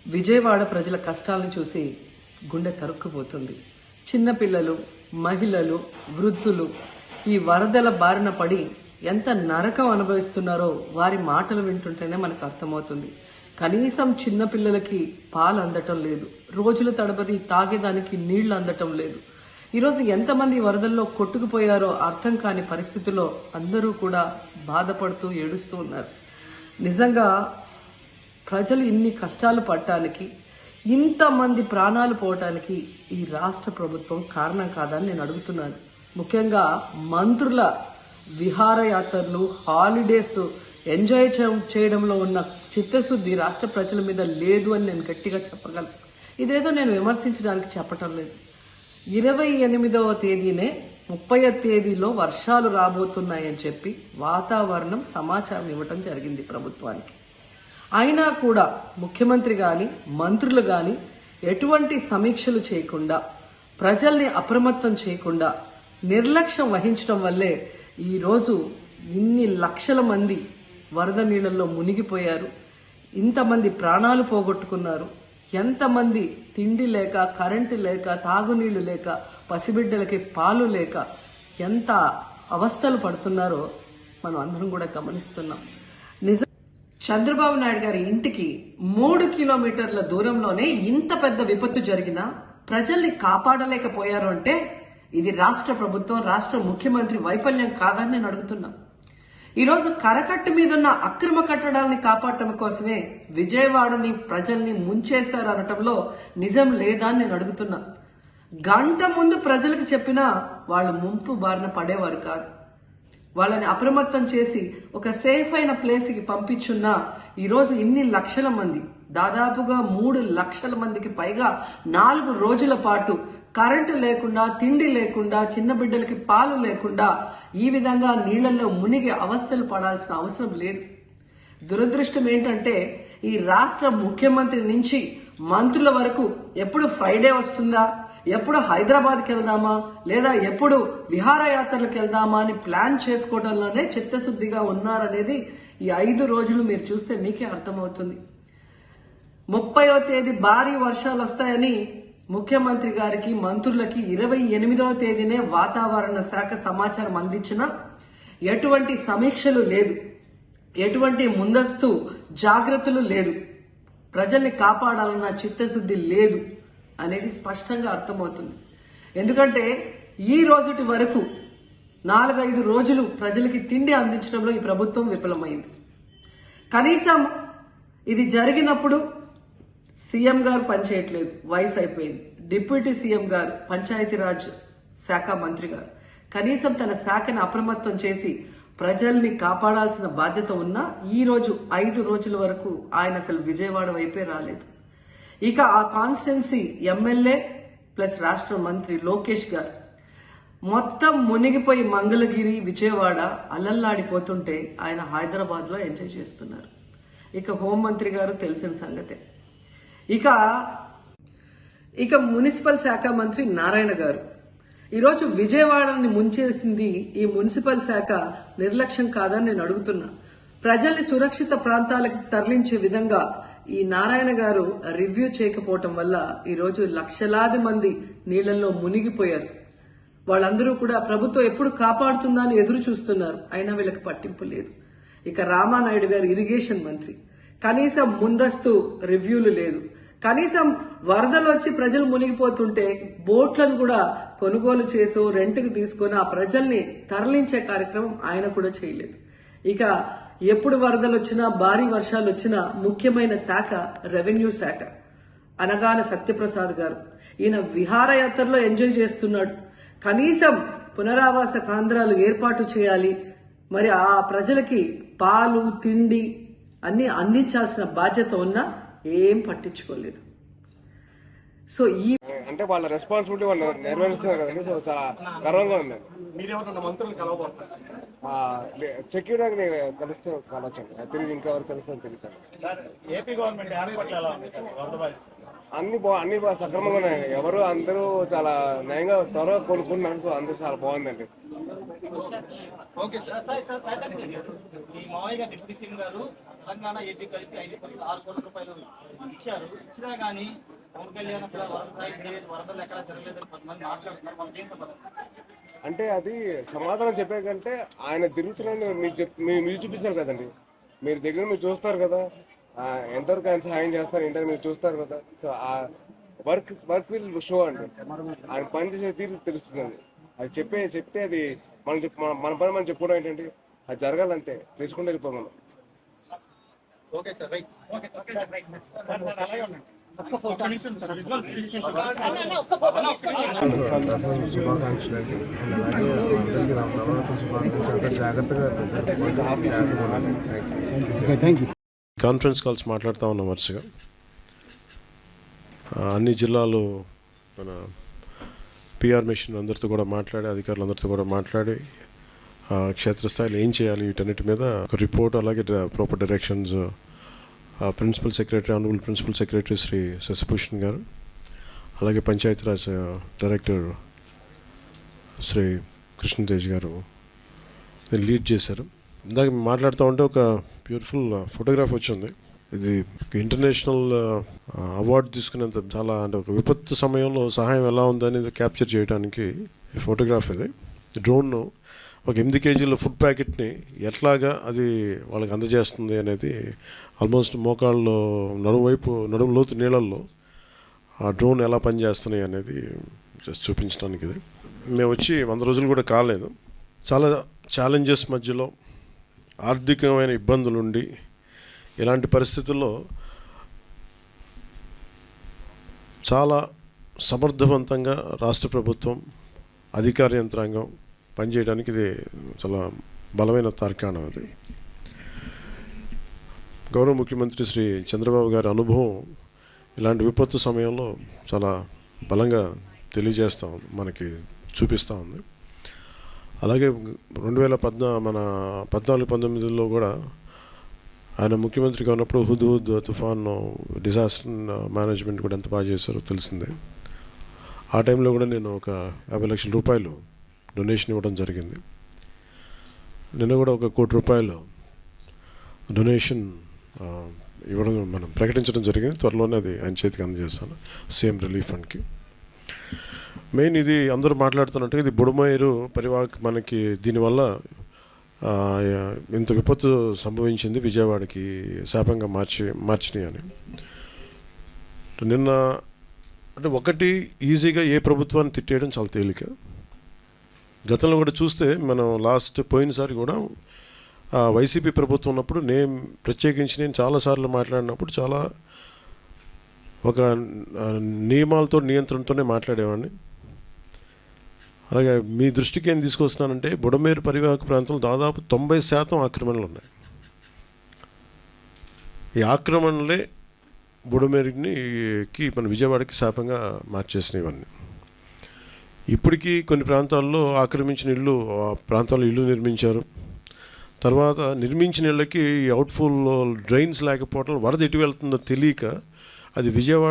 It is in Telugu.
విజయవాడ ప్రజల కష్టాలను చూసి గుండె తరుక్కుపోతుంది. చిన్నపిల్లలు, మహిళలు, వృద్ధులు ఈ వరదల బారిన పడి ఎంత నరకం అనుభవిస్తున్నారో వారి మాటలు వింటుంటేనే మనకు అర్థమవుతుంది. కనీసం చిన్నపిల్లలకి పాలు అందటం లేదు, రోజుల తడబడి తాగేదానికి నీళ్లు అందటం లేదు. ఈరోజు ఎంతమంది వరదల్లో కొట్టుకుపోయారో అర్థం కాని పరిస్థితుల్లో అందరూ కూడా బాధపడుతూ ఏడుస్తూ ఉన్నారు. నిజంగా ప్రజలు ఇన్ని కష్టాలు పడటానికి, ఇంతమంది ప్రాణాలు పోవటానికి ఈ రాష్ట్ర ప్రభుత్వం కారణం కాదని నేను అడుగుతున్నాను. ముఖ్యంగా మంత్రుల విహారయాత్రలు, హాలిడేస్ ఎంజాయ్ చేయడంలో ఉన్న చిత్తశుద్ధి రాష్ట్ర ప్రజల మీద లేదు అని నేను గట్టిగా చెప్పగలను. ఇదేదో నేను విమర్శించడానికి చెప్పటం లేదు. 28వ తేదీనే 30వ తేదీలో వర్షాలు రాబోతున్నాయని చెప్పి వాతావరణం సమాచారం ఇవ్వటం జరిగింది ప్రభుత్వానికి. అయినా కూడా ముఖ్యమంత్రి గాని, మంత్రులు గాని ఎటువంటి సమీక్షలు చేయకుండా, ప్రజల్ని అప్రమత్తం చేయకుండా నిర్లక్ష్యం వహించడం వల్లే ఈరోజు ఇన్ని లక్షల మంది వరద నీళ్ళల్లో మునిగిపోయారు. ఇంతమంది ప్రాణాలు పోగొట్టుకున్నారు. ఎంతమంది తిండి లేక, కరెంటు లేక, తాగునీళ్లు లేక, పసిబిడ్డలకి పాలు లేక ఎంత అవస్థలు పడుతున్నారో మనం అందరం కూడా గమనిస్తున్నాం. నిజం, చంద్రబాబు నాయుడు గారి ఇంటికి 3 కిలోమీటర్ల దూరంలోనే ఇంత పెద్ద విపత్తు జరిగినా ప్రజల్ని కాపాడలేకపోయారు అంటే ఇది రాష్ట్ర ప్రభుత్వం, రాష్ట్ర ముఖ్యమంత్రి వైఫల్యం కాదని నేను అడుగుతున్నా. ఈరోజు కరకట్టు మీదున్న అక్రమ కట్టడాలని కాపాడటం కోసమే విజయవాడని ప్రజల్ని ముంచేశారు అనటంలో నిజం లేదా అని నేను అడుగుతున్నా. గంట ముందు ప్రజలకు చెప్పినా వాళ్ళు ముంపు బారిన పడేవారు కాదు. వాళ్ళని అప్రమత్తం చేసి ఒక సేఫ్ అయిన ప్లేస్కి పంపించున్నా ఈరోజు ఇన్ని లక్షల మంది, దాదాపుగా 3 లక్షల మందికి పైగా 4 రోజుల పాటు కరెంటు లేకుండా, తిండి లేకుండా, చిన్న బిడ్డలకి పాలు లేకుండా ఈ విధంగా నీళ్లలో మునిగి అవస్థలు పడాల్సిన అవసరం లేదు. దురదృష్టం ఏంటంటే ఈ రాష్ట్ర ముఖ్యమంత్రి నుంచి మంత్రుల వరకు ఎప్పుడు ఫ్రైడే వస్తుందా, ఎప్పుడు హైదరాబాద్కి వెళ్దామా, లేదా ఎప్పుడు విహారయాత్రలకు వెళ్దామా అని ప్లాన్ చేసుకోవడంలోనే చిత్తశుద్ధిగా ఉన్నారనేది ఈ 5 రోజులు మీరు చూస్తే మీకే అర్థమవుతుంది. 30వ తేదీ భారీ వర్షాలు వస్తాయని ముఖ్యమంత్రి గారికి, మంత్రులకి 28వ తేదీనే వాతావరణ శాఖ సమాచారం అందించినా ఎటువంటి సమీక్షలు లేదు, ఎటువంటి ముందస్తు జాగ్రత్తలు లేదు, ప్రజల్ని కాపాడాలన్న చిత్తశుద్ధి లేదు అనేది స్పష్టంగా అర్థమవుతుంది. ఎందుకంటే ఈ రోజుటి వరకు 4-5 రోజులు ప్రజలకి తిండి అందించడంలో ఈ ప్రభుత్వం విఫలమైంది. కనీసం ఇది జరిగినప్పుడు సీఎం గారు పనిచేయట్లేదు, వయసు అయిపోయింది. డిప్యూటీ సీఎం గారు, పంచాయతీరాజ్ శాఖ మంత్రి గారు కనీసం తన శాఖను అప్రమత్తం చేసి ప్రజల్ని కాపాడాల్సిన బాధ్యత ఉన్నా ఈ రోజు 5 రోజుల వరకు ఆయన అసలు విజయవాడ వైపే రాలేదు. ఇక ఆ కాన్స్టిట్యున్సీ ఎమ్మెల్యే ప్లస్ రాష్ట్ర మంత్రి లోకేష్ గారు మొత్తం మునిగిపోయి మంగళగిరి, విజయవాడ అల్లల్లాడిపోతుంటే ఆయన హైదరాబాద్ లో ఎంజాయ్ చేస్తున్నారు. ఇక హోంమంత్రి గారు తెలిసిన సంగతే. ఇక మున్సిపల్ శాఖ మంత్రి నారాయణ గారు ఈరోజు విజయవాడని ముంచేసింది ఈ మున్సిపల్ శాఖ నిర్లక్ష్యం కాదని నేను అడుగుతున్నా. ప్రజల్ని సురక్షిత ప్రాంతాలకు తరలించే విధంగా ఈ నారాయణ గారు రివ్యూ చేయకపోవటం వల్ల ఈరోజు లక్షలాది మంది నీళ్లలో మునిగిపోయారు. వాళ్ళందరూ కూడా ప్రభుత్వం ఎప్పుడు కాపాడుతుందా అని ఎదురు చూస్తున్నారు, అయినా వీళ్ళకి పట్టింపు లేదు. ఇక రామానాయుడు గారు ఇరిగేషన్ మంత్రి, కనీసం ముందస్తు రివ్యూలు లేదు. కనీసం వరదలు వచ్చి ప్రజలు మునిగిపోతుంటే బోట్లను కూడా కొనుగోలు చేసో రెంట్కి తీసుకొని ఆ ప్రజల్ని తరలించే కార్యక్రమం ఆయన కూడా చేయలేదు. ఇక ఎప్పుడు వరదలు వచ్చినా, భారీ వర్షాలు వచ్చినా ముఖ్యమైన శాఖ రెవెన్యూ శాఖ, అనగాన సత్యప్రసాద్ గారు. ఈయన విహారయాత్రలో ఎంజాయ్ చేస్తున్నాడు. కనీసం పునరావాస కేంద్రాలు ఏర్పాటు చేయాలి, మరి ఆ ప్రజలకి పాలు, తిండి అన్ని అందించాల్సిన బాధ్యత ఉన్నా ఏం పట్టించుకోలేదు. సో ఈ అంటే వాళ్ళ రెస్పాన్సిబిలిటీ వాళ్ళు నెరవేరుస్తున్నారు కదండి. సో చాలా గర్వంగా ఉంది. చెక్ ఇవ్వడానికి కలిస్తే కలవచ్చు, తిరిగి ఇంకా ఎవరు కలుస్తారని తెలుస్తాను. అన్ని సక్రమంగా ఉన్నాయి. ఎవరు అందరూ చాలా నయంగా త్వరగా కోలుకుంటున్నారు. సో అందరూ చాలా బాగుందండి. Okay sir. మామయ్య గారు డిప్యూటీ సీఎం గారు తెలంగాణ ఏపీ కలిపి 6 కోట్ల రూపాయలు ఇచ్చారు. ఇచ్చినా కానీ పవన్ కళ్యాణ్ అసలు వరద సాయం చేయలేదు, వరదలు ఎక్కడ జరగలేదని కొంతమంది మాట్లాడుతున్నారు. మనకి ఏం సమాధానం? అంటే అది సమాధానం చెప్పే కంటే ఆయన తిరుగుతున్నాను మీరు చూపిస్తారు కదండి, మీరు దగ్గర మీరు చూస్తారు కదా, ఎంతవరకు ఆయన సహాయం చేస్తారు ఏంటని మీరు చూస్తారు కదా. సో ఆ వర్క్ విల్ షో అండి, ఆయన పని చేసే తీరు తెలుస్తుంది. అది చెప్తే అది మన పని మనం చెప్పుకోవడం ఏంటంటే అది జరగాలంతే, చేసుకుంటూ వెళ్ళిపోం మనం. Okay sir, right. Okay sir, right. అలాగే ఉండండి. ఒక్క ఫోటో దసరా శుభాకాంక్షలు అండి. అండ్ అలాగే అందరికీ నవరాత్రి శుభాకాంక్షలు. అంతా జాగ్రత్తగా థ్యాంక్ యూ. కాన్ఫరెన్స్ కాల్స్ మాట్లాడుతూ ఉన్నాం వరుసగా. అన్ని జిల్లాలు మన పిఆర్ మిషన్ అందరితో కూడా మాట్లాడి, అధికారులందరితో కూడా మాట్లాడి క్షేత్రస్థాయిలో ఏం చేయాలి వీటన్నిటి మీద ఒక రిపోర్ట్, అలాగే proper directions principal secretary, honourable principal secretary Shri Shashibhushan garu, అలాగే పంచాయతీరాజ్ డైరెక్టర్ శ్రీ కృష్ణతేజ్ గారు లీడ్ చేశారు. ఇందాక మాట్లాడుతూ ఉంటే ఒక బ్యూటిఫుల్ ఫోటోగ్రాఫ్ వచ్చింది. ఇది ఇంటర్నేషనల్ అవార్డు తీసుకునేంత చాలా, అంటే ఒక విపత్తు సమయంలో సహాయం ఎలా ఉందనేది క్యాప్చర్ చేయడానికి ఈ ఫోటోగ్రాఫ్ ఇది. డ్రోన్ ఒక 8 కేజీల ఫుడ్ ప్యాకెట్ని ఎట్లాగా అది వాళ్ళకి అందజేస్తుంది అనేది, ఆల్మోస్ట్ మోకాళ్ళు నడుము లోతు నీళ్ళల్లో ఆ డ్రోన్ ఎలా పనిచేస్తున్నాయి అనేది జస్ట్ చూపించడానికి ఇది. మేము వచ్చి 100 రోజులు కూడా కాలేదు. చాలా ఛాలెంజెస్ మధ్యలో, ఆర్థికమైన ఇబ్బందులుండి, ఇలాంటి పరిస్థితుల్లో చాలా సమర్థవంతంగా రాష్ట్ర ప్రభుత్వం, అధికార యంత్రాంగం పనిచేయడానికి ఇది చాలా బలమైన తార్కాణం. అది గౌరవ ముఖ్యమంత్రి శ్రీ చంద్రబాబు గారి అనుభవం ఇలాంటి విపత్తు సమయంలో చాలా బలంగా తెలియజేస్తూ ఉంది, మనకి చూపిస్తూ ఉంది. అలాగే 2014-19లో కూడా ఆయన ముఖ్యమంత్రిగా ఉన్నప్పుడు హుద్ తుఫాన్ డిజాస్టర్ మేనేజ్మెంట్ కూడా ఎంత బాగా చేశారో తెలిసిందే. ఆ టైంలో కూడా నేను ఒక 50 లక్షల రూపాయలు డొనేషన్ ఇవ్వడం జరిగింది. నిన్న కూడా ఒక 1 కోటి రూపాయలు డొనేషన్ ఇవ్వడం మనం ప్రకటించడం జరిగింది. త్వరలోనే అది ఆయన చేతికి అందజేస్తాను, సీఎం రిలీఫ్ ఫండ్కి. మెయిన్ ఇది అందరూ మాట్లాడుతున్నట్టుగా ఇది బుడమేరు పరివాహక, మనకి దీనివల్ల ఇంత విపత్తు సంభవించింది, విజయవాడకి శాపంగా మార్చినాయి అని. నిన్న అంటే ఒకటి, ఈజీగా ఏ ప్రభుత్వాన్ని తిట్టేయడం చాలా తేలిక. గతంలో కూడా చూస్తే మనం పోయినసారి కూడా వైసీపీ ప్రభుత్వం ఉన్నప్పుడు నేను చాలాసార్లు మాట్లాడినప్పుడు చాలా ఒక నియమాలతో, నియంత్రణతోనే మాట్లాడేవాడిని. అలాగే మీ దృష్టికి ఏం తీసుకొస్తున్నానంటే, బుడమేరు పరివాహక ప్రాంతంలో దాదాపు 90% ఆక్రమణలు ఉన్నాయి. ఈ ఆక్రమణలే బుడమేరుకి మన విజయవాడకి శాపంగా మార్చేసినాయి ఇవన్నీ. ఇప్పటికీ కొన్ని ప్రాంతాల్లో ఆక్రమించిన ఇళ్ళు, ఆ ప్రాంతాల్లో ఇల్లు నిర్మించారు. తర్వాత నిర్మించిన ఇళ్ళకి అవుట్ఫుల్ డ్రైన్స్ లేకపోవడం, వరద ఎటు వెళ్తుందో తెలియక అది విజయవాడ